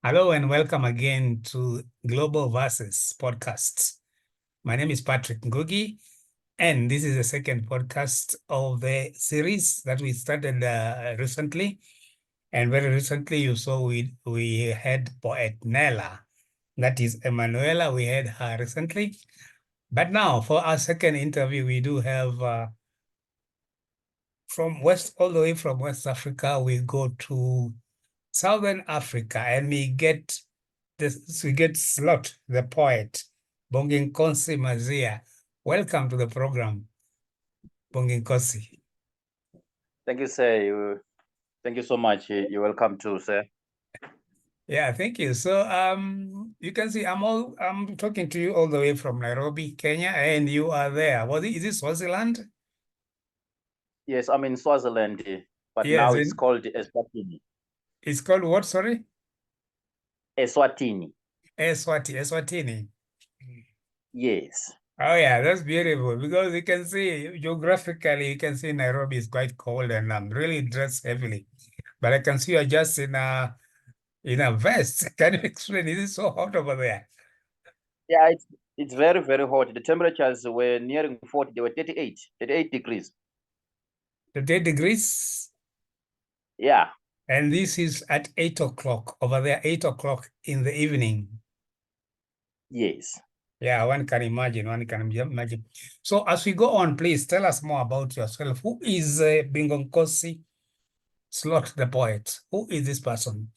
Hello and welcome again to Global Versus podcast. My name is Patrick Ngugi, and this is the second podcast of the series that we started recently. And very recently, you saw we had poet Nella, that is Emanuela. We had her recently. But now, for our second interview, we do have all the way from West Africa, we go to Southern Africa, and we get Slot, the poet, Bonginkosi Mazia. Welcome to the program, Bonginkosi. Thank you, sir. Thank you so much. You're welcome too, sir. Yeah, thank you. So you can see I'm talking to you all the way from Nairobi, Kenya, and you are there. Is it Swaziland? Yes, I'm in Swaziland, but Yes, now it's called Eswatini. It's called what, sorry? Eswatini. Eswatini. Yes. Oh yeah, that's beautiful because you can see geographically, you can see Nairobi is quite cold and I'm really dressed heavily. But I can see you're just in a vest. Can you explain? Is it so hot over there? Yeah, it's very, very hot. The temperatures were nearing 40. They were 38 degrees. 38 degrees? Yeah. And this is at 8 o'clock over there, 8 o'clock in the evening. Yes. Yeah, one can imagine. So as we go on, please tell us more about yourself. Who is Bonginkosi Slot the poet? Who is this person?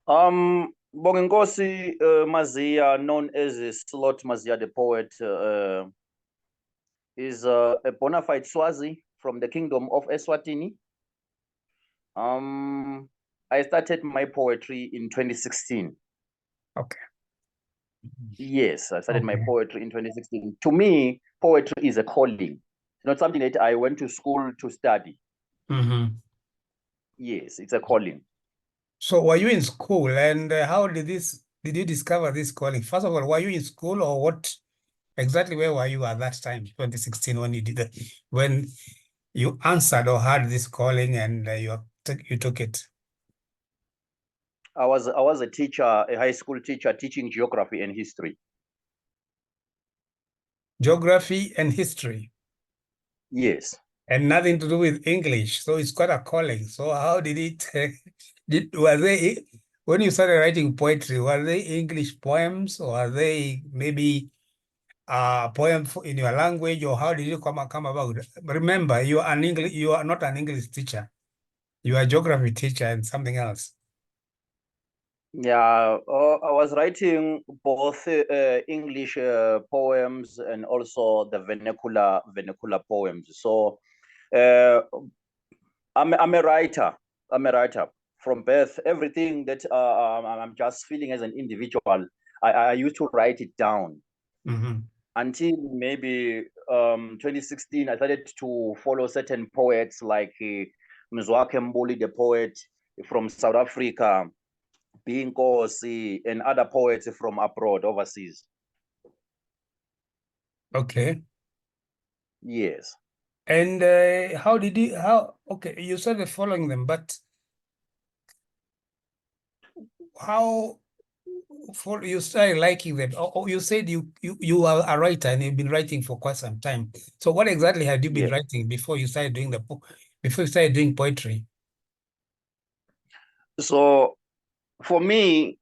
Bonginkosi Mazia, known as Slot Mazia the poet, is a bona fide Swazi from the kingdom of Eswatini. I started my poetry in 2016. Okay. Yes, I started my poetry in 2016. To me, poetry is a calling, not something that I went to school to study. Yes, it's a calling. So were you in school, and how did you discover this calling? First of all, were you in school, or what exactly, where were you at that time, 2016, when you answered or had this calling and you took it? I was a teacher, a high school teacher, teaching geography and history. Geography and history. Yes. And nothing to do with English. So it's quite a calling. So how did it, when you started writing poetry, were they English poems, or are they maybe a poem in your language, or how did you come about? Remember, you are not an English teacher. You are a geography teacher and something else. Yeah, I was writing both English poems and also the vernacular poems. So I'm a writer. I'm a writer from birth. Everything that I'm just feeling as an individual, I used to write it down. Until maybe 2016, I started to follow certain poets like Mzwakhe Mbuli, the poet from South Africa, Bonginkosi, and other poets from abroad, overseas. Okay. Yes. And okay, you started following them, but how you started liking them? You said you are a writer and you've been writing for quite some time. So what exactly had you been writing before you started doing poetry? So for me,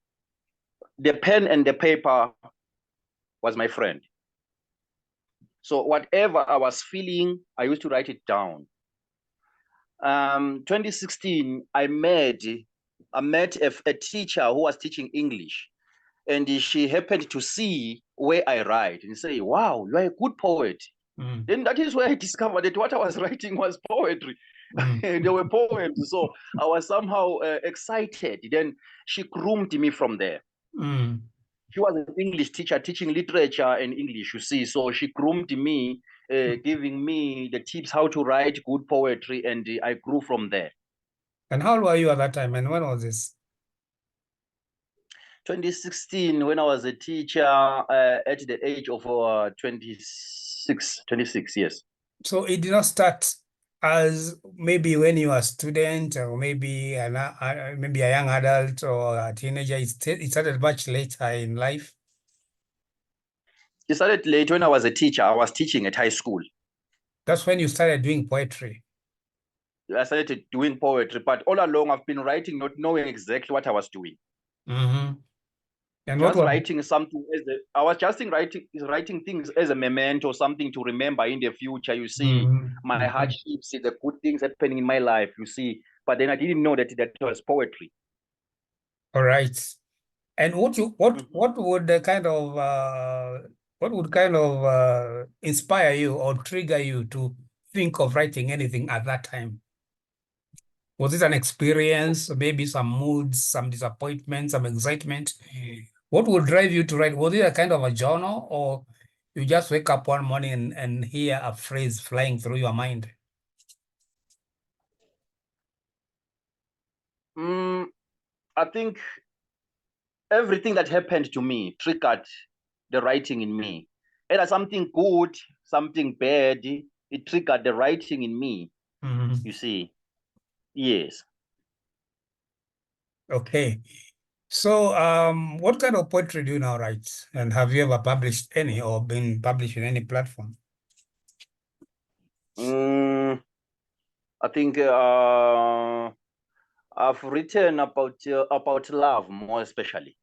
the pen and the paper was my friend. So whatever I was feeling, I used to write it down. 2016, I met a teacher who was teaching English, and she happened to see where I write and say, "Wow, you are a good poet." Then that is where I discovered that what I was writing was poetry. They were poems. So I was somehow excited. Then she groomed me from there. She was an English teacher teaching literature and English, you see. So she groomed me, giving me the tips how to write good poetry, and I grew from there. And how old were you at that time, and when was this? 2016, when I was a teacher at the age of 26, yes. So it did not start as maybe when you are a student or maybe maybe a young adult or a teenager, it started much later in life? It started late when I was a teacher. I was teaching at high school. That's when you started doing poetry. I started doing poetry, but all along I've been writing, not knowing exactly what I was doing. Mm-hmm. And just writing something I was just writing things as a memento, something to remember in the future. You see, my hardships, the good things happening in my life. You see, but then I didn't know that was poetry. All right. And what would kind of inspire you or trigger you to think of writing anything at that time? Was it an experience, maybe some moods, some disappointment, some excitement? What would drive you to write? Was it a kind of a journal, or you just wake up one morning and hear a phrase flying through your mind? I think everything that happened to me triggered the writing in me. Either something good, something bad, it triggered the writing in me. You see, yes. Okay. So, what kind of poetry do you now write? And have you ever published any or been published in any platform? I think I've written about love, more especially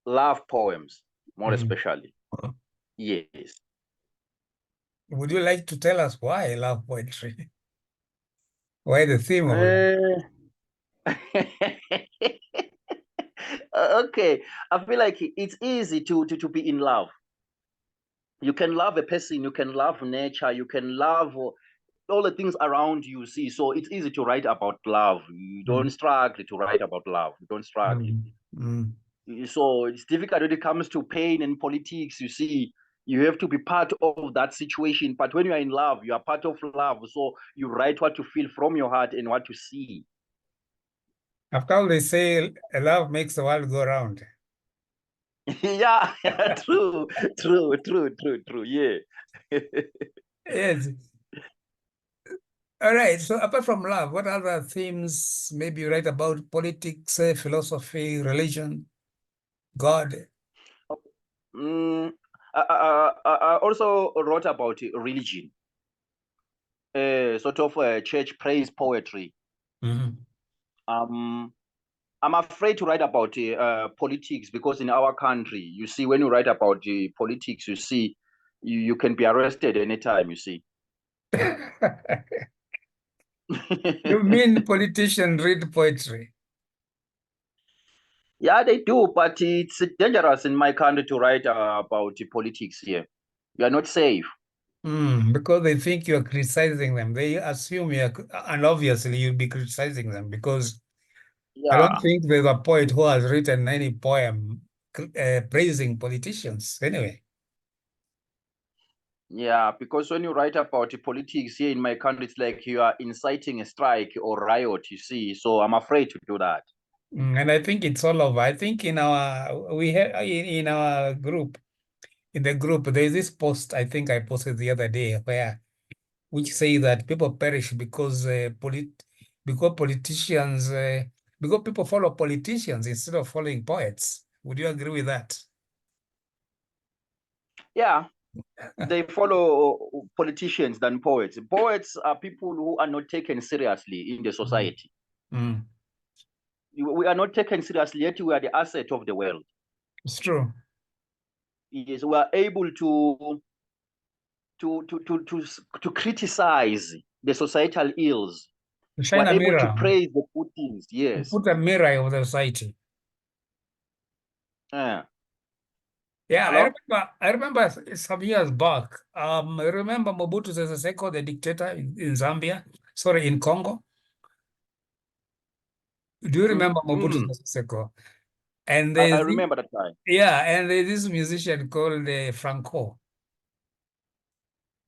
love poems, more especially. Yes. Would you like to tell us why love poetry? Why the theme of love? Okay, I feel like it's easy to be in love. You can love a person, you can love nature, you can love all the things around you. See, so it's easy to write about love. You don't struggle to write about love. You don't struggle. So it's difficult when it comes to pain and politics. You see, you have to be part of that situation. But when you are in love, you are part of love. So you write what you feel from your heart and what you see. After all, they say love makes the world go round. Yeah, true. Yeah. Yes. All right. So apart from love, what other themes maybe you write about? Politics, philosophy, religion, God? I also wrote about religion, sort of church praise poetry. I'm afraid to write about politics because in our country, you see, when you write about politics, you see, you can be arrested anytime, you see. You mean politicians read poetry? Yeah, they do, but it's dangerous in my country to write about politics here. You are not safe. Because they think you're criticizing them. They assume and obviously you'll be criticizing them because I don't think there's a poet who has written any poem praising politicians anyway. Yeah, because when you write about politics here in my country, it's like you are inciting a strike or riot, you see. So I'm afraid to do that. And I think it's all over. I think in our group, there's this post I think I posted the other day which say that people perish because politicians because people follow politicians instead of following poets. Would you agree with that? Yeah, they follow politicians than poets. Poets are people who are not taken seriously in the society. We are not taken seriously, yet we are the asset of the world. It's true. Yes, we are able to criticize the societal ills. Shine We're a able to mirror. praise the good things. Yes. Put a mirror of the society. Yeah. Yeah, Hello? I remember some years back. I remember Mobutu Sese Seko, the dictator in Zambia, sorry, in Congo. Do you remember Mobutu Sese Seko? And I remember that time. yeah, and there's this musician called Franco.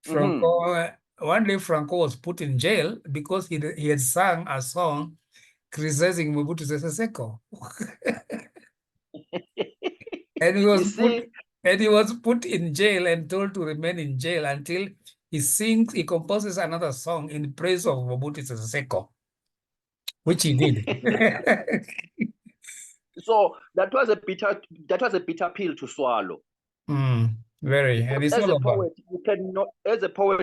Franco, one day Franco was put in jail because he had sung a song criticizing Mobutu Sese Seko. And he You was see? put in jail and told to remain in jail until he composes another song in praise of Mobutu Sese Seko, which he did. So that was a bitter pill to swallow. Very, and it's As all a about. poet,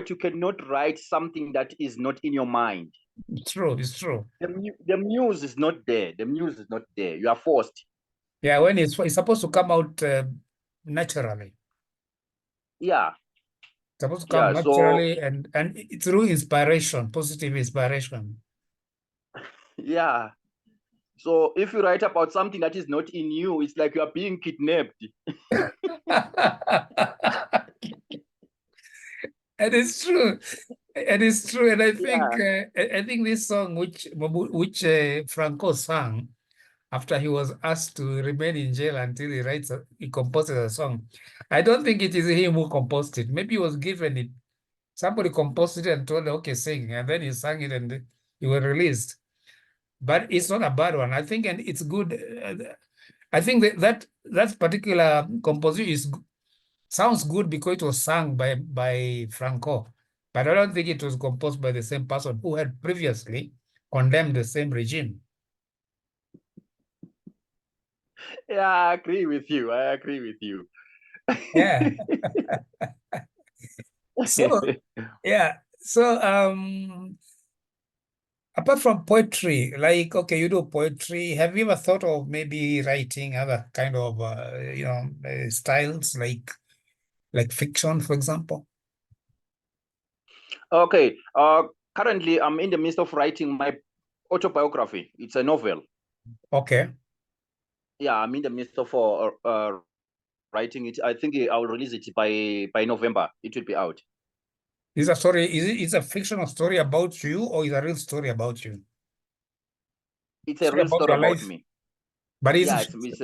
you cannot write something that is not in your mind. It's true. It's true. The muse is not there. The muse is not there. You are forced. Yeah, when it's supposed to come out naturally. Yeah. It's supposed to come Yeah. So naturally and through inspiration, positive inspiration. yeah. So if you write about something that is not in you, it's like you are being kidnapped. And it's true. And it's true. And Yeah. I think this song which Franco sang after he was asked to remain in jail until he composes a song. I don't think it is him who composed it. Maybe he was given it. Somebody composed it and told him, okay, sing. And then he sang it and he was released. But it's not a bad one. I think, and it's good. I think that particular composition sounds good because it was sung by Franco. But I don't think it was composed by the same person who had previously condemned the same regime. Yeah, I agree with you. Yeah. So yeah. So apart from poetry, like okay, you do poetry. Have you ever thought of maybe writing other kind of styles like fiction, for example? Okay. Currently, I'm in the midst of writing my autobiography. It's a novel. Okay. Yeah, I'm in the midst of writing it. I think I'll release it by November. It will be out. Is a story? Is a fictional story about you, or is a real story about you? It's a Story real about story your about life, me. but Yeah, it's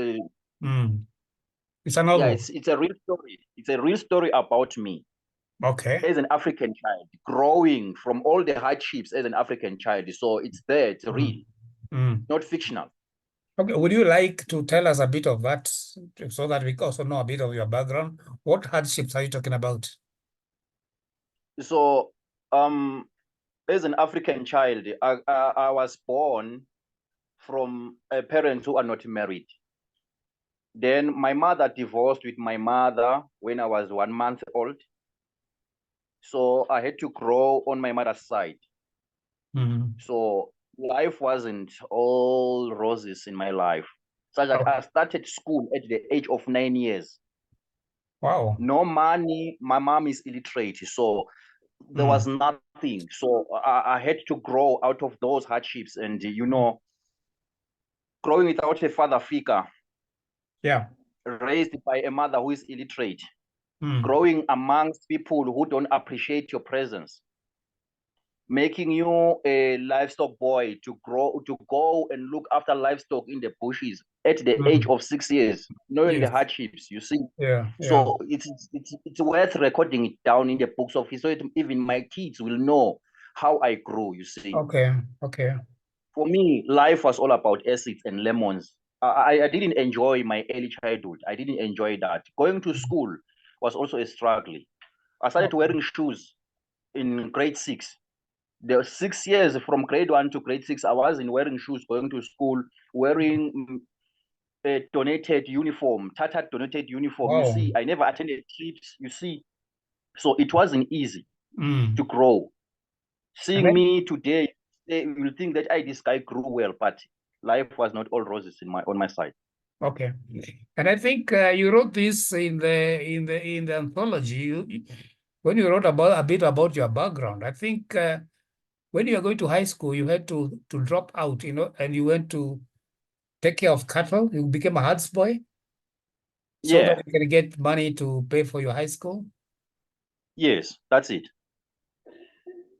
it's a novel. it's a real story. It's a real story about me Okay. as an African child, growing from all the hardships as an African child. So it's there. It's real, not fictional. Okay. Would you like to tell us a bit of that so that we also know a bit of your background? What hardships are you talking about? So, as an African child, I was born from parents who are not married. Then my mother divorced with my mother when I was 1 month old. So I had to grow on my mother's side. So life wasn't all roses in my life. Such that I started school at the age of 9 years. Wow. No money. My mom is illiterate. So there was nothing. So I had to grow out of those hardships and, growing without a father figure. Yeah. Raised by a mother who is illiterate. Growing amongst people who don't appreciate your presence. Making you a livestock boy to go and look after livestock in the bushes at the age of 6 years, knowing the hardships, you see. Yeah. So it's worth recording it down in the books of history. So even my kids will know how I grew, you see. Okay. For me, life was all about acids and lemons. I didn't enjoy my early childhood. I didn't enjoy that. Going to school was also a struggle. I started wearing shoes in grade 6. There were 6 years from grade 1 to grade 6. I wasn't wearing shoes, going to school, wearing a donated uniform, tattered donated uniform. Wow. You see, I never attended trips, you see. So it wasn't easy to grow. Seeing me today, you will think that this guy grew well, but life was not all roses on my side. Okay. And I think you wrote this in the anthology. When you wrote a bit about your background, I think when you were going to high school, you had to drop out, and you went to take care of cattle. You became a herds boy so that you can get money to pay for your high school. Yes, that's it.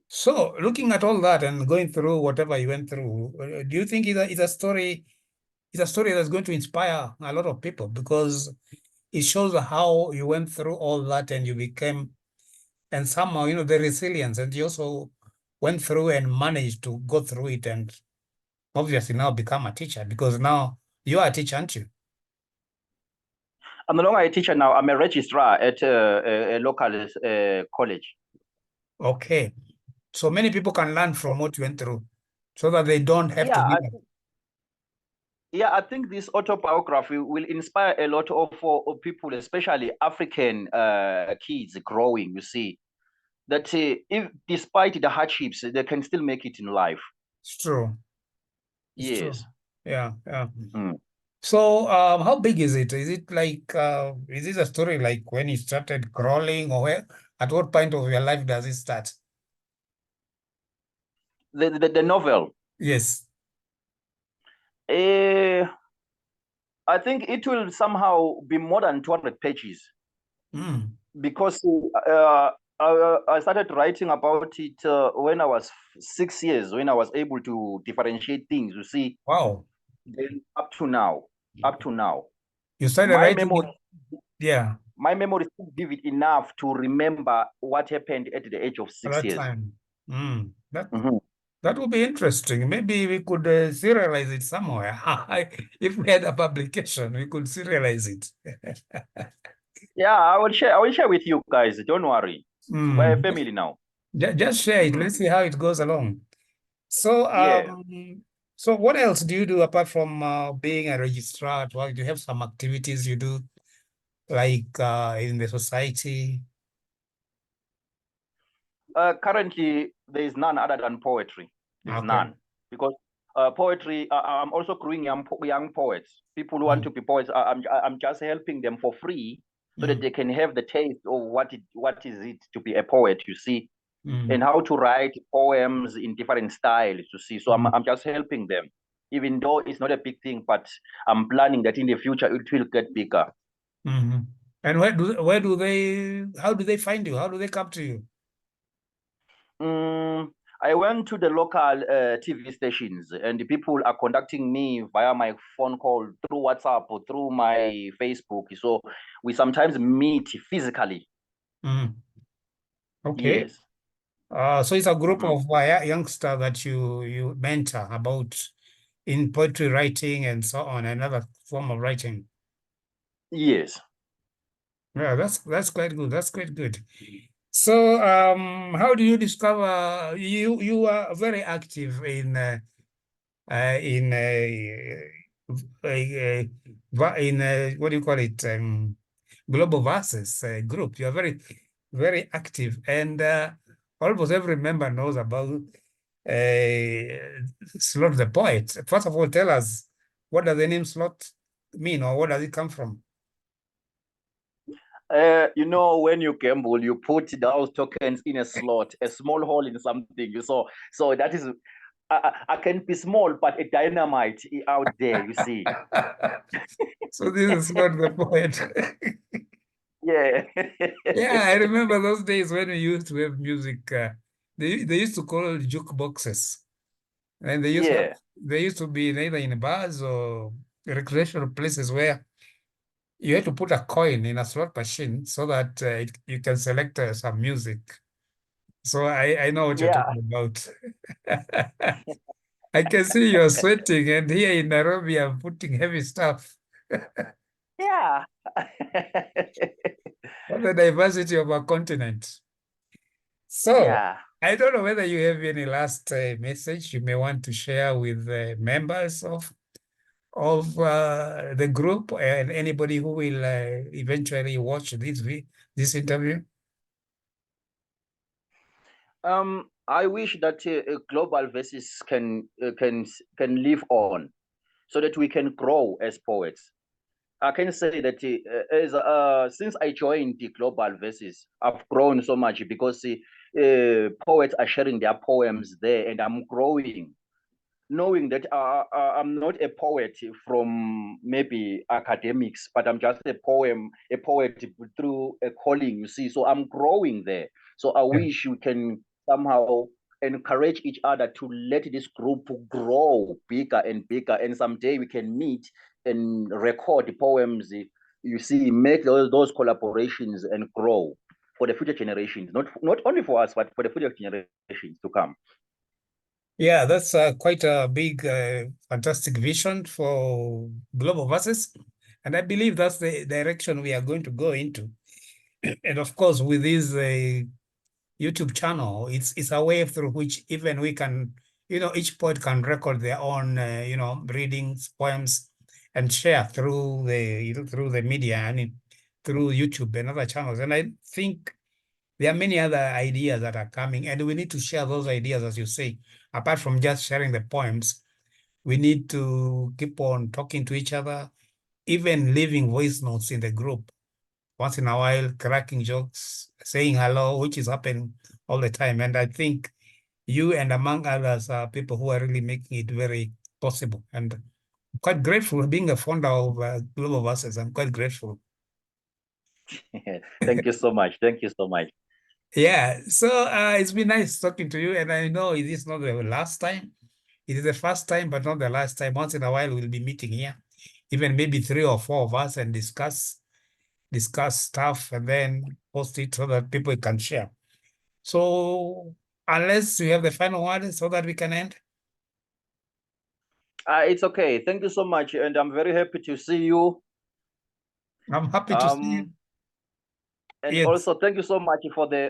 So looking at all that and going through whatever you went through, do you think it's a story that's going to inspire a lot of people because it shows how you went through all that and you became, and somehow, the resilience, and you also went through and managed to go through it and obviously now become a teacher because now you are a teacher, aren't you? I'm no longer a teacher now. I'm a registrar at a local college. Okay. So many people can learn from what you went through so that they don't have to Yeah, give up. I think this autobiography will inspire a lot of people, especially African kids growing, you see, that if despite the hardships, they can still make it in life. It's true. It's true. Yes. Yeah, yeah. Mm. So, how big is it? Is it like, is this a story like when you started crawling, or where, at what point of your life does it start? The novel, Yes. uh, I think it will somehow be more than 200 pages Mm. because I started writing about it when I was 6 years, when I was able to differentiate things, you see, Wow. then up to now, You started my writing memory, it. Yeah, my memory is still vivid enough to remember what happened at the age of at six that years. time. Mm. Mhm. That would be interesting. Maybe we could serialize it somewhere. If we had a publication, we could serialize it. Yeah, I will share with you guys. Don't worry. We're a Mm. family now. Just share it. Mhm. Let's see how it goes along. So, Yeah. so what else do you do apart from being a registrar at work? Do you have some activities you do, like in the society? Currently, there is none other than poetry. There's Okay. none because poetry. I'm also growing young poets. People who want Mm, to be poets. I'm just helping them for free so that mm, they can have the taste of what is it to be a poet. You see, and mm, how to write poems in different styles. You see, so I'm mm, I'm just helping them, even though it's not a big thing, but I'm planning that in the future it will get bigger. mhm. And how do they find you? How do they come to you? Mm, I went to the local TV stations, and the people are contacting me via my phone call, through WhatsApp, or through my Facebook. So we sometimes meet physically. Mm, okay. Yes. So it's a group Mhm. of youngsters that you mentor about in poetry writing and so on, another form of writing. Yes. Yeah, that's quite good. That's quite good. So, how do you discover you are very active in what do you call it? Global Versus group. You are very active, and almost every member knows about Slot the poet. First of all, tell us, what does the name Slot mean, or what does it come from? When you gamble, you put those tokens in a slot, a small hole in something. So that is, I can be small, but a dynamite out there. You see. So this is not the poet. Yeah. Yeah, I remember those days when we used to have music. They used to call it jukeboxes, and Yeah. they used to be either in bars or recreational places where you had to put a coin in a slot machine so that you can select some music. So I know what you're Yeah. talking about. I can see you're sweating, and here in Nairobi, I'm putting heavy stuff. Yeah. What the diversity of our continent. So, Yeah. I don't know whether you have any last message you may want to share with the members of the group and anybody who will eventually watch this interview. I wish that global verses can live on, so that we can grow as poets. I can say that as since I joined the global verses, I've grown so much because poets are sharing their poems there, and I'm growing, knowing that I'm not a poet from maybe academics, but I'm just a poet through a calling, you see. So I'm growing there. So I Yeah. wish we can somehow encourage each other to let this group grow bigger and bigger. And someday we can meet and record the poems, you see, make those collaborations and grow for the future generations, not only for us, but for the future generations to come. Yeah, that's quite a big, fantastic vision for Global Versus. And I believe that's the direction we are going to go into. And of course, with these YouTube channel. It's a way through which even we can, each poet can record their own, readings, poems, and share through through the media and through YouTube and other channels. And I think there are many other ideas that are coming, and we need to share those ideas, as you say. Apart from just sharing the poems, we need to keep on talking to each other, even leaving voice notes in the group once in a while, cracking jokes, saying hello, which is happening all the time. And I think you and among others are people who are really making it very possible. And I'm quite grateful being a founder of Global Voices. I'm quite grateful. Thank you so much. Thank you so much. Yeah, so it's been nice talking to you. And I know it is not the last time. It is the first time, but not the last time. Once in a while, we'll be meeting here, even maybe 3 or 4 of us, and discuss stuff and then post it so that people can share. So unless you have the final word so that we can end. It's okay. Thank you so much. And I'm very happy to see you. I'm happy to see you. And yes. Also, thank you so much for the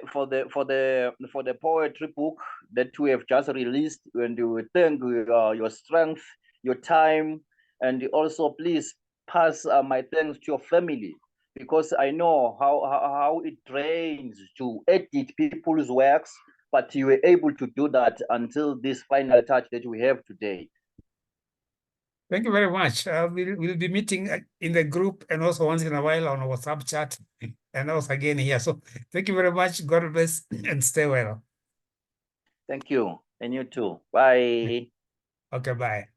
poetry book that we have just released. And we thank your strength, your time, and also please pass my thanks to your family, because I know how it drains to edit people's works, but you were able to do that until this final touch that we have today. Thank you very much. We'll be meeting in the group and also once in a while on a WhatsApp chat and also again here. So thank you very much. God bless and stay well. Thank you. And you too. Bye. Okay, bye.